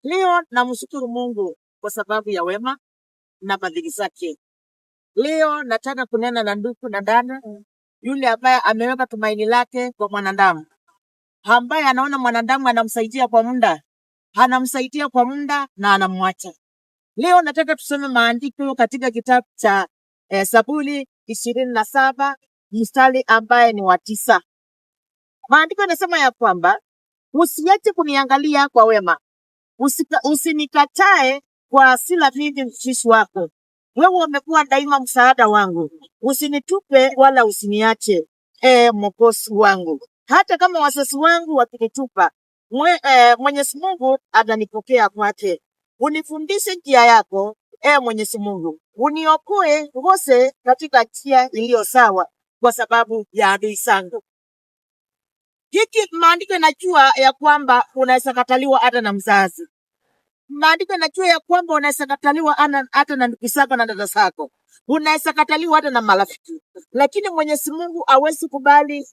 Leo namshukuru Mungu kwa sababu ya wema na fadhili zake. Leo nataka kunena na ndugu na dada yule ambaye ameweka tumaini lake kwa mwanadamu, ambaye anaona mwanadamu anamsaidia kwa muda na anamwacha. Leo nataka tusome maandiko katika kitabu cha Zaburi 27 mstari ambaye ni wa 9. Maandiko yanasema ya kwamba usiache kuniangalia kwa wema, usinikatae kwa hasira mimi mtumishi wako. Wewe umekuwa daima msaada wangu. Usinitupe wala usiniache, Mwokozi wangu. Hata kama wazazi wangu wakinitupa, Mwenyezi Mungu atanipokea kwake. Unifundishe njia yako, Mwenyezi Mungu. Uniokoe ngose katika njia iliyo sawa kwa sababu ya adui zangu. Hiki maandiko yanajua ya kwamba unaweza kataliwa hata na mzazi. Maandiko yanajua ya kwamba unaweza kataliwa hata na ndugu zako na dada zako. Unaweza kataliwa hata na marafiki. Lakini Mwenyezi Mungu hawezi kubali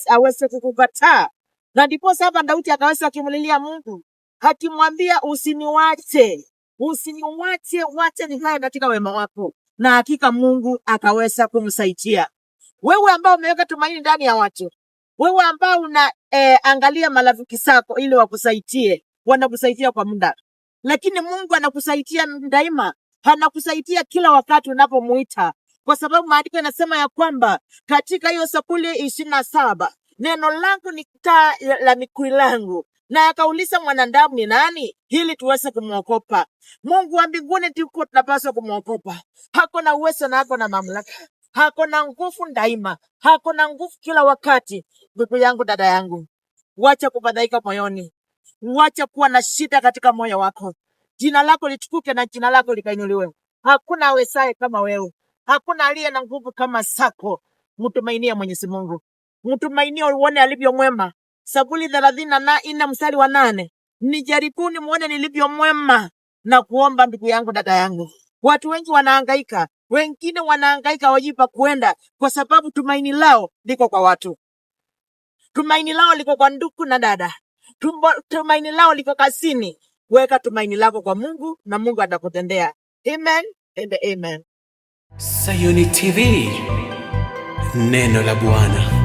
aweze kukukataa. Na ndipo hapa Daudi akaweza kumlilia Mungu, akimwambia usiniwache, wacha nikae katika wema wako. Na hakika Mungu akaweza kumsaidia. Wewe ambao umeweka tumaini ndani ya watu, wewe ambao angalia marafiki zako ili wakusaidie, wanakusaidia kwa muda. Lakini Mungu anakusaidia daima, anakusaidia kila wakati unapomuita. Kwa sababu maandiko yanasema ya kwamba katika hiyo Zaburi 27, neno langu ni taa la miguu yangu, na akauliza mwanadamu ni nani ili tuweze kumwogopa. Mungu wa mbinguni ndiko tunapaswa kumwogopa. Hako na uwezo na hako na mamlaka. Hako na nguvu daima. Hako na nguvu kila wakati. Ndugu yangu, dada yangu, wacha kufadhaika moyoni. Wacha kuwa na shida katika moyo wako. Jina lako litukuke na jina lako likainuliwe. Hakuna awezaye kama wewe. Hakuna aliye na nguvu kama zako. Mtumainie Mwenyezi Mungu. Mtumainie uone alivyo mwema. Zaburi 34 mstari wa 8. Nijaribuni muone nilivyo mwema. Na kuomba ndugu yangu, dada yangu. Watu wengi wanahangaika. Wengine wanahangaika wajipa kuenda kwa sababu tumaini lao liko kwa watu. Tumaini lao liko kwa ndugu na dada. Tumaini lao liko kazini. Weka tumaini lako kwa Mungu na Mungu atakutendea. Amen and amen. Sayuni TV, neno la Bwana.